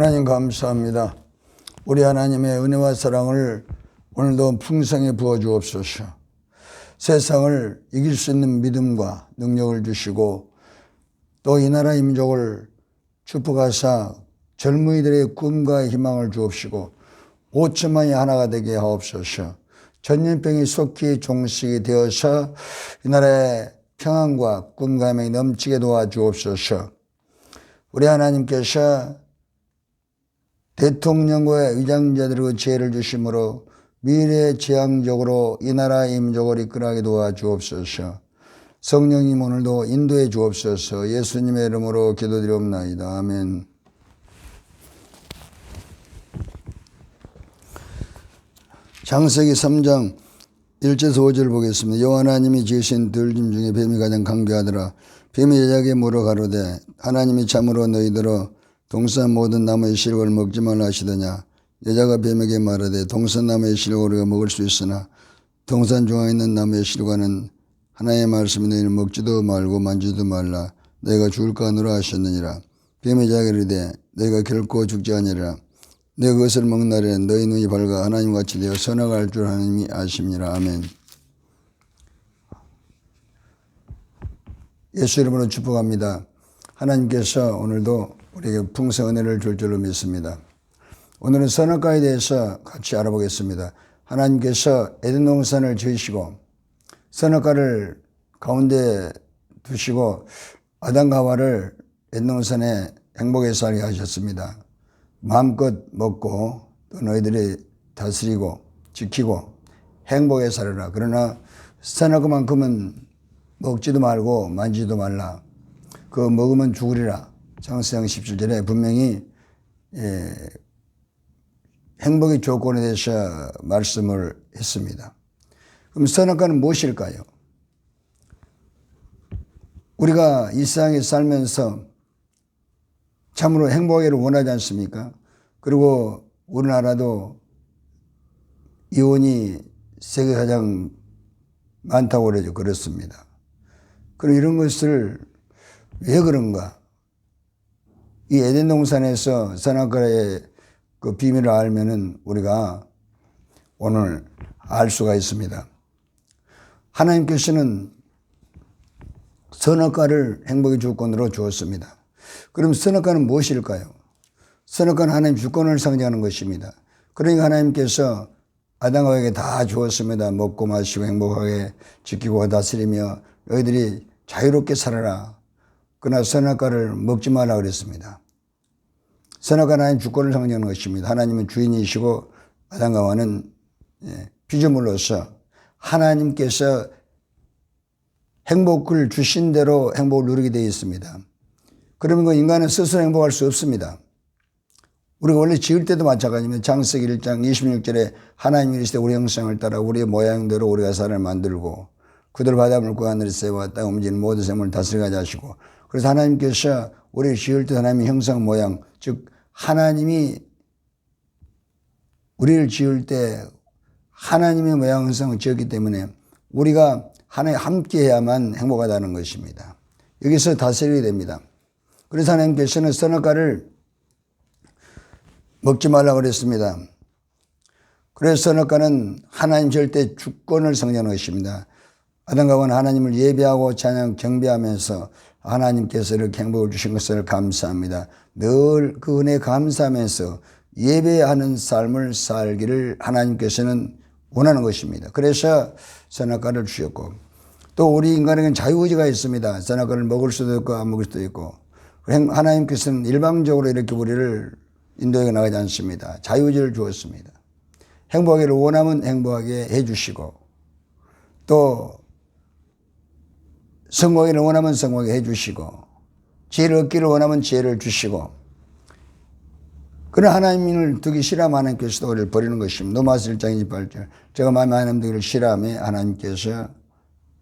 하나님 감사합니다. 우리 하나님의 은혜와 사랑을 오늘도 풍성히 부어주옵소서. 세상을 이길 수 있는 믿음과 능력을 주시고 또 이 나라 민족을 축복하사 젊은이들의 꿈과 희망을 주옵시고 5천만이 하나가 되게 하옵소서. 전염병이 속히 종식이 되어서 이 나라의 평안과 꿈과 희망이 넘치게 도와주옵소서. 우리 하나님께서 대통령과 의장자들의 지혜를 주심으로 미래 지향적으로 이 나라의 민족을 이끌어가게 도와주옵소서. 성령님 오늘도 인도해 주옵소서. 예수님의 이름으로 기도드리옵나이다. 아멘. 창세기 3장 1절에서 5절 보겠습니다. 여호와 하나님이 지으신 들짐 중에 뱀이 가장 강교하더라. 뱀이 여자에게 물어 가로되 하나님이 참으로 너희들어 동산 모든 나무의 실과를 먹지 말라 하시더냐. 여자가 뱀에게 말하되 동산 나무의 실과 우리가 먹을 수 있으나 동산 중앙에 있는 나무의 실과는 하나님의 말씀이 너희는 먹지도 말고 만지도 말라. 너희가 죽을까 하노라 하셨느니라. 뱀이 여자에게 이르되 너희가 결코 죽지 아니하리라. 너희가 그것을 먹는 날에 너희 눈이 밝아 하나님같이 되어 선악을 알 줄 하나님이 아심니라. 아멘. 예수 이름으로 축복합니다. 하나님께서 오늘도 우리에게 풍성 은혜를 줄 줄로 믿습니다. 오늘은 선악과에 대해서 같이 알아보겠습니다. 하나님께서 에덴 동산을 지으시고 선악과를 가운데 두시고 아담과 하와를 에덴 동산에 행복에 살게 하셨습니다. 마음껏 먹고 또 너희들이 다스리고 지키고 행복에 살아라. 그러나 선악과만큼은 먹지도 말고 만지도 말라. 그거 먹으면 죽으리라. 창세기 17절에 분명히 행복의 조건에 대해서 말씀을 했습니다. 그럼 선악과는 무엇일까요? 우리가 이 세상에 살면서 참으로 행복하기를 원하지 않습니까? 그리고 우리나라도 이혼이 세계 가장 많다고 그러죠. 그렇습니다. 그럼 이런 것을 왜 그런가? 이 에덴 동산에서 선악과의 그 비밀을 알면은 우리가 오늘 알 수가 있습니다. 하나님께서는 선악과를 행복의 주권으로 주었습니다. 그럼 선악과는 무엇일까요? 선악과는 하나님 주권을 상징하는 것입니다. 그러니까 하나님께서 아담과 하와에게 다 주었습니다. 먹고 마시고 행복하게 지키고 다스리며 너희들이 자유롭게 살아라. 그러나 선악과를 먹지 말라 그랬습니다. 선악과는 하나님 주권을 상징하는 것입니다. 하나님은 주인이시고 아담과 하와는 피조물로서 하나님께서 행복을 주신 대로 행복을 누리게 되어 있습니다. 그러면 그 인간은 스스로 행복할 수 없습니다. 우리가 원래 지을 때도 마찬가지입니다. 창세기 1장 26절에 하나님이 이르시되 우리 형상을 따라 우리의 모양대로 우리가 사람을 만들고 그들 바다물 구하늘의 새와 땅 움직이는 모든 생물을 다스리게 하시고 그래서 하나님께서 우리를 지을 때 하나님의 형상 모양 즉 하나님이 우리를 지을 때 하나님의 모양 형상을 지었기 때문에 우리가 하나님 함께 해야만 행복하다는 것입니다. 여기서 다스리게 됩니다. 그래서 하나님께서는 선악과를 먹지 말라고 그랬습니다. 그래서 선악과는 하나님 절대 주권을 상징하는 것입니다. 아담과 하와는 하나님을 예배하고 찬양 경배하면서 하나님께서 이렇게 행복을 주신 것을 감사합니다. 늘 그 은혜에 감사하면서 예배하는 삶을 살기를 하나님께서는 원하는 것입니다. 그래서 선악과를 주셨고 또 우리 인간에게는 자유의지가 있습니다. 선악과를 먹을 수도 있고 안 먹을 수도 있고 하나님께서는 일방적으로 이렇게 우리를 인도해 나가지 않습니다. 자유의지를 주었습니다. 행복하기를 원하면 행복하게 해주시고 또 성공하기를 원하면 성공하게 해주시고 지혜를 얻기를 원하면 지혜를 주시고 그런 하나님을 두기 싫어하면 하나님께서 우리를 버리는 것입니다. 로마서 1장 28절 제가 마음에 하나님 두기를 싫어하며 하나님께서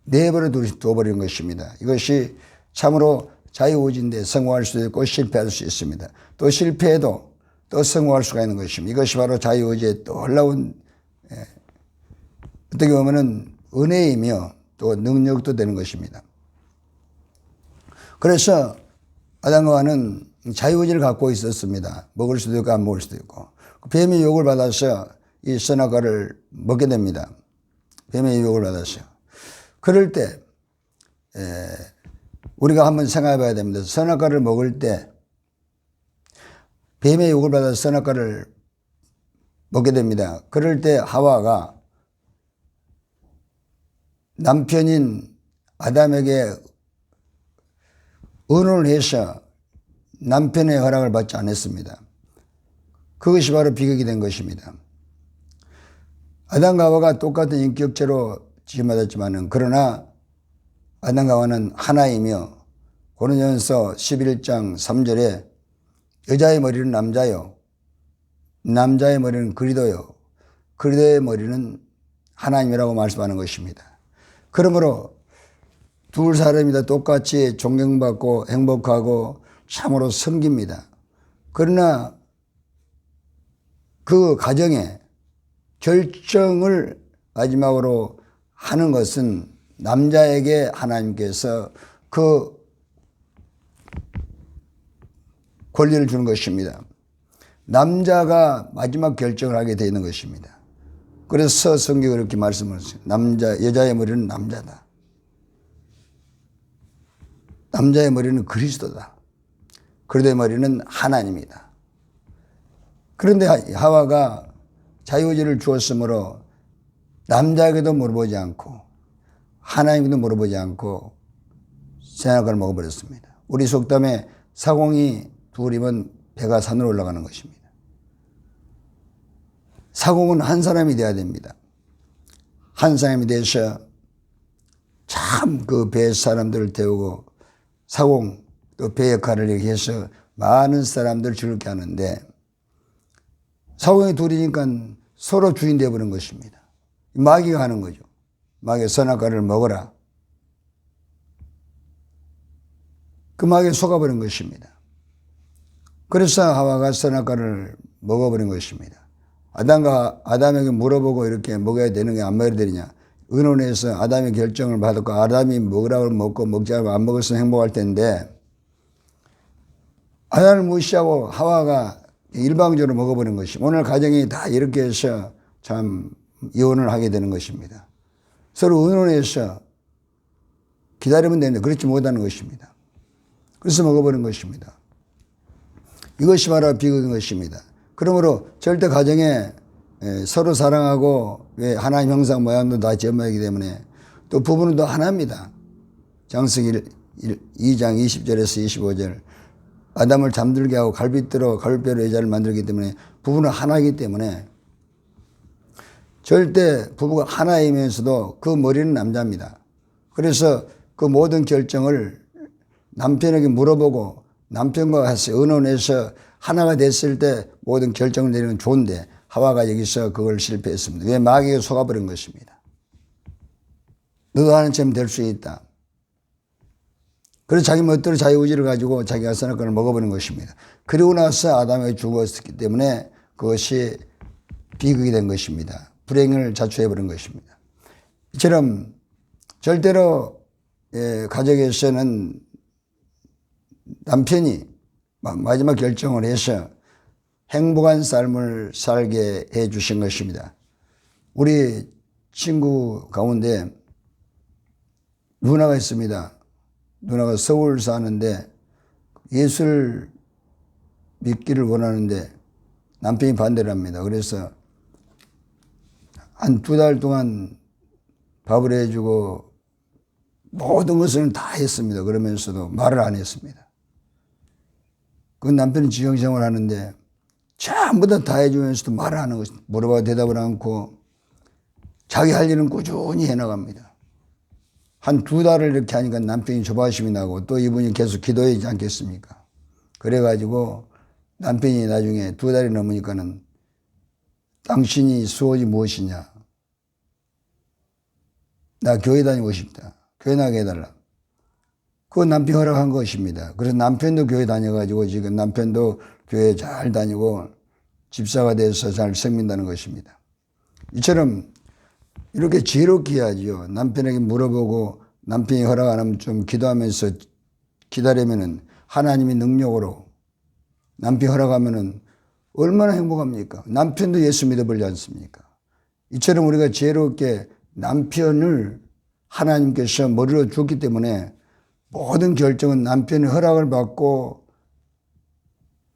내버려 두어버리는 것입니다. 이것이 참으로 자유의지인데 성공할 수도 있고 실패할 수 있습니다. 또 실패해도 또 성공할 수가 있는 것입니다. 이것이 바로 자유의지의 놀라운 어떻게 보면 은혜이며 또 능력도 되는 것입니다. 그래서 아담과 하와는 자유의지를 갖고 있었습니다. 먹을 수도 있고 안 먹을 수도 있고. 뱀의 유혹을 받아서 이 선악과를 먹게 됩니다. 뱀의 유혹을 받았어요. 그럴 때 우리가 한번 생각해 봐야 됩니다. 선악과를 먹을 때 뱀의 유혹을 받아서 선악과를 먹게 됩니다. 그럴 때 하와가 남편인 아담에게 의논을 해서 남편의 허락을 받지 않았습니다. 그것이 바로 비극이 된 것입니다. 아담과 하와가 똑같은 인격체로 지음받았지만은 그러나 아담과 하와는 하나이며 고린도전서 11장 3절에 여자의 머리는 남자요, 남자의 머리는 그리스도요, 그리스도의 머리는 하나님이라고 말씀하는 것입니다. 그러므로 두 사람이 다 똑같이 존경받고 행복하고 참으로 섬깁니다. 그러나 그 가정에 결정을 마지막으로 하는 것은 남자에게 하나님께서 그 권리를 주는 것입니다. 남자가 마지막 결정을 하게 되는 것입니다. 그래서 성경이 그렇게 말씀을 했어요. 여자의 머리는 남자다. 남자의 머리는 그리스도다. 그리스도의 머리는 하나님이다. 그런데 하와가 자유의지를 주었으므로 남자에게도 물어보지 않고 하나님께도 물어보지 않고 선악과를 먹어버렸습니다. 우리 속담에 사공이 둘이면 배가 산으로 올라가는 것입니다. 사공은 한 사람이 돼야 됩니다. 한 사람이 돼서 참 그 배 사람들을 태우고 사공 또 배 역할을 이렇게 해서 많은 사람들을 즐겁게 하는데 사공이 둘이니까 서로 주인 되어버린 것입니다. 마귀가 하는 거죠. 마귀가 선악과를 먹어라. 그 마귀에 속아버린 것입니다. 그래서 하와가 선악과를 먹어버린 것입니다. 아담에게 물어보고 이렇게 먹어야 되는 게 안 먹어야 되느냐. 의논해서 아담의 결정을 받았고 아담이 먹으라고 먹고 먹지 않고 안 먹었으면 행복할 텐데 아담을 무시하고 하와가 일방적으로 먹어버린 것입니다. 오늘 가정이 다 이렇게 해서 참 이혼을 하게 되는 것입니다. 서로 의논해서 기다리면 되는데 그렇지 못하는 것입니다. 그래서 먹어버린 것입니다. 이것이 바로 비극인 것입니다. 그러므로 절대 가정에 서로 사랑하고 왜 하나님 형상 모양도 다 제모이기 때문에 또 부부는 또 하나입니다. 장세기 2장 20절에서 25절 아담을 잠들게 하고 갈빗대로 여자를 만들기 때문에 부부는 하나이기 때문에 절대 부부가 하나이면서도 그 머리는 남자입니다. 그래서 그 모든 결정을 남편에게 물어보고 남편과 같이 의논해서 하나가 됐을 때 모든 결정을 내리는 좋은데 하와가 여기서 그걸 실패했습니다. 왜? 마귀가 속아버린 것입니다. 너도 하나님처럼 될 수 있다. 그래서 자기 멋대로 자유의지를 가지고 자기가 선악과를 먹어버린 것입니다. 그리고 나서 아담에게 죽었기 때문에 그것이 비극이 된 것입니다. 불행을 자초해버린 것입니다. 이처럼 절대로 가정에서는 남편이 마지막 결정을 해서 행복한 삶을 살게 해 주신 것입니다. 우리 친구 가운데 누나가 있습니다. 누나가 서울 사는데 예수를 믿기를 원하는데 남편이 반대를 합니다. 그래서 한 2달 동안 밥을 해주고 모든 것을 다 했습니다. 그러면서도 말을 안 했습니다. 그 남편이 지정생활 하는데 전부 다 해주면서도 말을 안 하는 것입니다. 물어봐도 대답을 않고 자기 할 일은 꾸준히 해나갑니다. 한 2달을 이렇게 하니까 남편이 조바심이 나고 또 이분이 계속 기도하지 않겠습니까? 그래가지고 남편이 나중에 2달이 넘으니까는 당신이 수호지 무엇이냐? 나 교회 다니고 싶다. 교회 나가게 해달라. 그거 남편이 허락한 것입니다. 그래서 남편도 교회 다녀가지고 지금 남편도 교회 잘 다니고 집사가 돼서 잘 섬긴다는 것입니다. 이처럼 이렇게 지혜롭게 해야죠. 남편에게 물어보고 남편이 허락 안 하면 좀 기도하면서 기다리면은 하나님이 능력으로 남편 허락하면은 얼마나 행복합니까? 남편도 예수 믿어버리지 않습니까? 이처럼 우리가 지혜롭게 남편을 하나님께서 머리로 줬기 때문에 모든 결정은 남편의 허락을 받고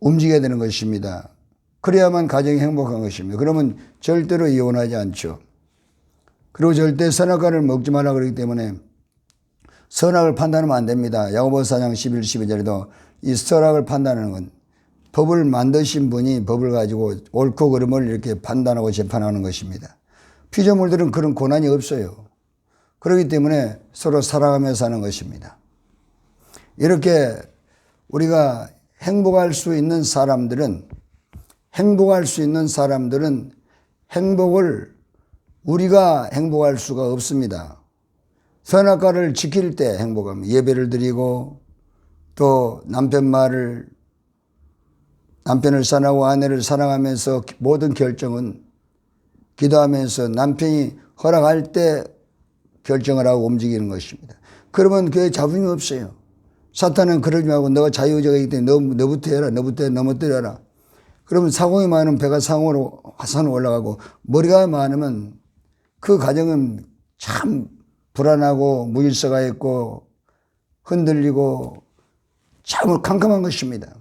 움직여야 되는 것입니다. 그래야만 가정이 행복한 것입니다. 그러면 절대로 이혼하지 않죠. 그리고 절대 선악과를 먹지 말라 그러기 때문에 선악을 판단하면 안 됩니다. 야고보서 4장 11, 12절에도 이 선악을 판단하는 건 법을 만드신 분이 법을 가지고 옳고 그름을 이렇게 판단하고 재판하는 것입니다. 피조물들은 그런 고난이 없어요. 그렇기 때문에 서로 사랑하며 사는 것입니다. 이렇게 우리가 행복할 수 있는 사람들은 행복을 우리가 행복할 수가 없습니다. 선악과를 지킬 때 행복합니다. 예배를 드리고 또 남편을 사랑하고 아내를 사랑하면서 모든 결정은 기도하면서 남편이 허락할 때 결정을 하고 움직이는 것입니다. 그러면 그에 잡음이 없어요. 사탄은 그러지 말고 너가 자유자이기 때문에 너부터 해라. 너부터 넘어뜨려라. 그러면 사공이 많으면 배가 상으로 화산으로 올라가고 머리가 많으면 그 가정은 참 불안하고 무질서가 있고 흔들리고 참 캄캄한 것입니다.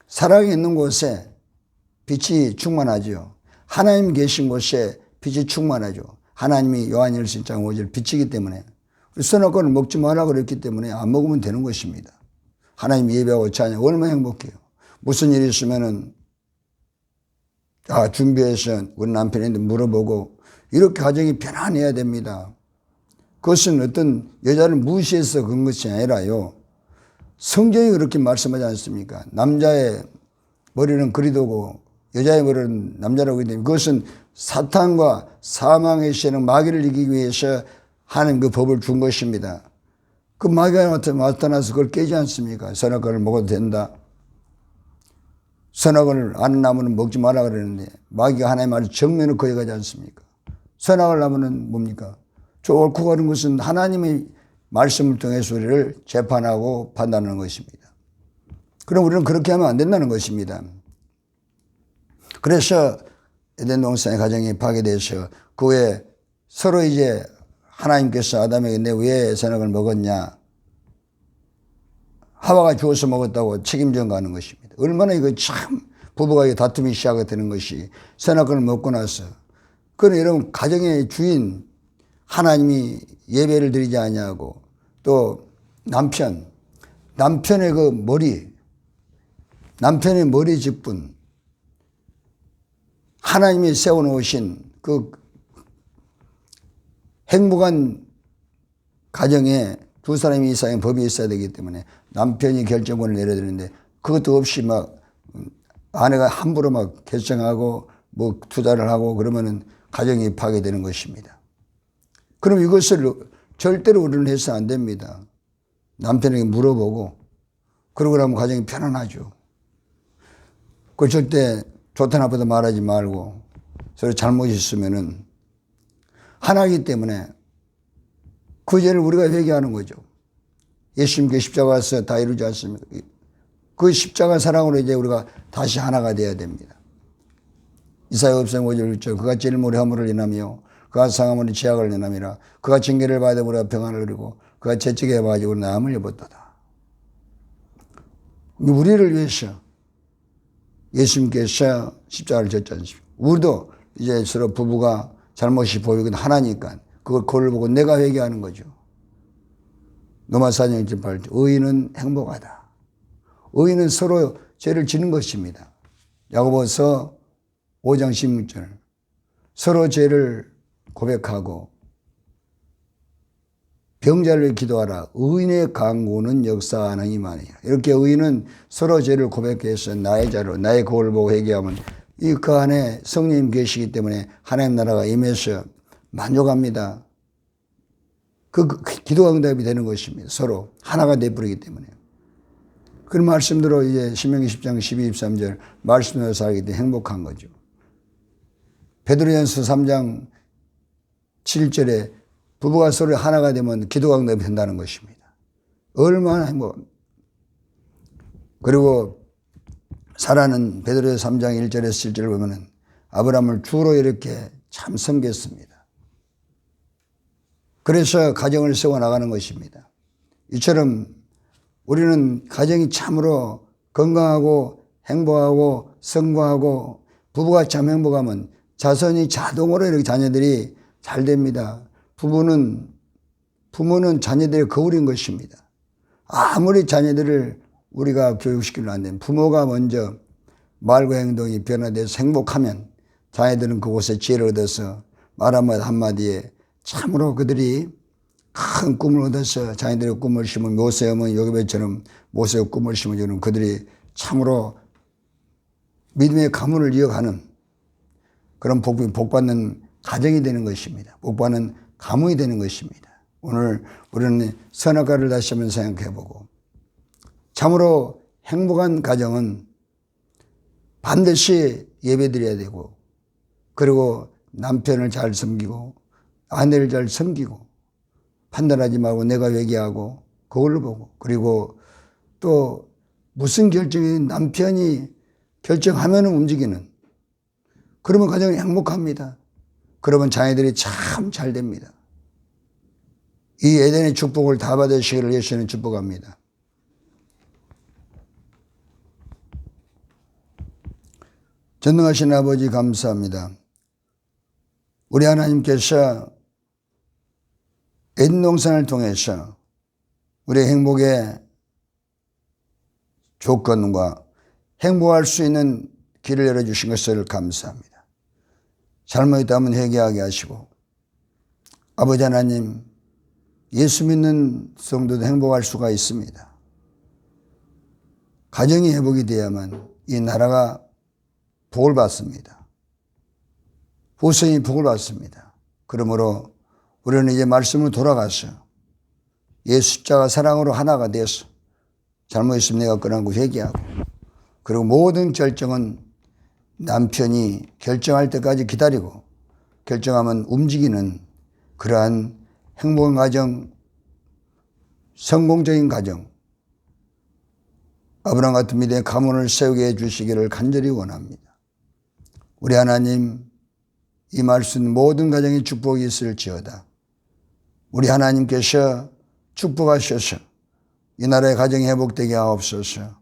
사랑이 있는 곳에 빛이 충만하죠. 하나님 계신 곳에 빛이 충만하죠. 하나님이 요한일서 1장 5절 빛이기 때문에 선악과를 먹지 마라 그랬기 때문에 안 먹으면 되는 것입니다. 하나님 예배하고 찬양 얼마나 행복해요. 무슨 일이 있으면은 준비해서 우리 남편한테 물어보고 이렇게 가정이 편안해야 됩니다. 그것은 어떤 여자를 무시해서 그런 것이 아니라요. 성경이 그렇게 말씀하지 않습니까? 남자의 머리는 그리도고 여자의 머리는 남자라고 하기 때문에 그것은 사탄과 사망의 세력 마귀를 이기기 위해서 하는 그 법을 준 것입니다. 그 마귀가 나타나서 그걸 깨지 않습니까? 선악과를 먹어도 된다. 선악을 아는 나무는 먹지 마라 그러는데 마귀가 하나님의 말을 정면으로 거역하지 않습니까? 선악을 나무는 뭡니까? 옳고 그른 것은 하나님의 말씀을 통해서 우리를 재판하고 판단하는 것입니다. 그럼 우리는 그렇게 하면 안 된다는 것입니다. 그래서 에덴 동산의 가정이 파괴돼서 그 후에 서로 이제 하나님께서 아담에게 내 왜 선악을 먹었냐? 하와가 주워서 먹었다고 책임져 가는 것입니다. 얼마나 이거 참 부부가 다툼이 시작되는 것이 선악과를 먹고 나서. 그러나 여러분 가정의 주인 하나님이 예배를 드리지 아니하고 또 남편의 그 남편의 머리 직분 하나님이 세워놓으신 그 행복한 가정에 두 사람이 이상의 법이 있어야 되기 때문에 남편이 결정권을 내려야 되는데 그것도 없이 막 아내가 함부로 막 결정하고 뭐 투자를 하고 그러면은 가정이 파괴되는 것입니다. 그럼 이것을 절대로 우리는 해서 안 됩니다. 남편에게 물어보고 그러고 나면 가정이 편안하죠. 그 절대 좋다 나쁘다 말하지 말고 서로 잘못이 있으면은 하나이기 때문에 그 죄를 우리가 회개하는 거죠. 예수님께 십자가에서 다 이루지 않습니까? 그 십자가 사랑으로 이제 우리가 다시 하나가 되어야 됩니다. 이사야 5장 5절 6절 그가 찔림으로 허물을 인하며 그가 상함으로 죄악을 인함이라 그가 징계를 받아 우리가 평안을 누리고 그가 채찍에 맞아 나음을 입었도다. 우리를 위해서 예수님께서 십자가를 졌지 않습니까? 우리도 이제 서로 부부가 잘못이 보이긴 하나니까 그걸 거울 보고 내가 회개하는 거죠. 로마 4장 1-8 의인은 행복하다. 의인은 서로 죄를 지는 것입니다. 야고보서 5장 16절 서로 죄를 고백하고 병자를 기도하라. 의인의 강구는 역사하느니 말이야. 이렇게 의인은 서로 죄를 고백해서 나의 자로 나의 거울을 보고 회개하면 이 그 안에 성령님 계시기 때문에 하나님 나라가 임해서 만족합니다. 그 기도가 응답이 되는 것입니다. 서로 하나가 되어버리기 때문에. 그런 말씀대로 이제 신명기 10장 12, 13절 말씀대로 살기 때문에 행복한 거죠. 베드로전서 3장 7절에 부부가 서로 하나가 되면 기도가 응답이 된다는 것입니다. 얼마나 행복합니다. 그리고 사라는 베드로서 3장 1절에서 7절을 보면은 아브라함을 주로 이렇게 참 섬겼습니다. 그래서 가정을 세워나가는 것입니다. 이처럼 우리는 가정이 참으로 건강하고 행복하고 성공하고 부부가 참 행복하면 자손이 자동으로 이렇게 자녀들이 잘 됩니다. 부모는 자녀들의 거울인 것입니다. 아무리 자녀들을 우리가 교육시키려 안 되면 부모가 먼저 말과 행동이 변화돼서 행복하면 자녀들은 그곳에 지혜를 얻어서 말 한마디에 참으로 그들이 큰 꿈을 얻어서 자녀들의 꿈을 심은 모세 어머니 요괴배처럼 모세의 꿈을 심어주는 그들이 참으로 믿음의 가문을 이어가는 그런 복받는 가정이 되는 것입니다. 복받는 가문이 되는 것입니다. 오늘 우리는 선악과를 다시 한번 생각해보고 참으로 행복한 가정은 반드시 예배드려야 되고 그리고 남편을 잘 섬기고 아내를 잘 섬기고 판단하지 말고 내가 회개하고 그걸로 보고 그리고 또 무슨 결정이 남편이 결정하면 움직이는 그러면 가정이 행복합니다. 그러면 자녀들이 참 잘 됩니다. 이 에덴의 축복을 다 받으시기를 예수는 축복합니다. 전능하신 아버지 감사합니다. 우리 하나님께서 에덴 동산을 통해서 우리의 행복의 조건과 행복할 수 있는 길을 열어주신 것을 감사합니다. 잘못했다면 회개하게 하시고 아버지 하나님 예수 믿는 성도도 행복할 수가 있습니다. 가정이 회복이 되어야만 이 나라가 복을 받습니다. 후손이 복을 받습니다. 그러므로 우리는 이제 말씀으로 돌아가서 예수 십자가 사랑으로 하나가 되어서 잘못했으면 내가 끊은 거 회개하고 그리고 모든 결정은 남편이 결정할 때까지 기다리고 결정하면 움직이는 그러한 행복한 가정, 성공적인 가정, 아브라함 같은 믿음의 가문을 세우게 해주시기를 간절히 원합니다. 우리 하나님 이 말씀 모든 가정에 축복이 있을지어다. 우리 하나님께서 축복하셔서 이 나라의 가정이 회복되게 하옵소서.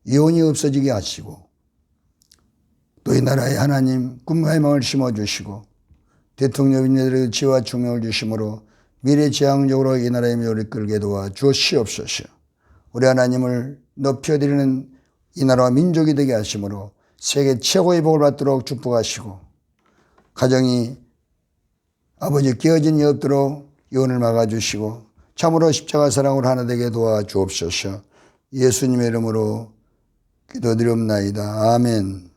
이혼이 없어지게 하시고 또 이 나라에 하나님 꿈과 희망을 심어주시고 대통령님들에게 지혜와 총명을 주심으로 미래지향적으로 이 나라의 미래를 끌게 도와 주시옵소서. 우리 하나님을 높여드리는 이 나라와 민족이 되게 하심으로 세계 최고의 복을 받도록 축복하시고 가정이 아버지 깨어진 이 없도록 이혼을 막아주시고 참으로 십자가 사랑으로 하나 되게 도와 주옵소서. 예수님의 이름으로 기도드리옵나이다. 아멘.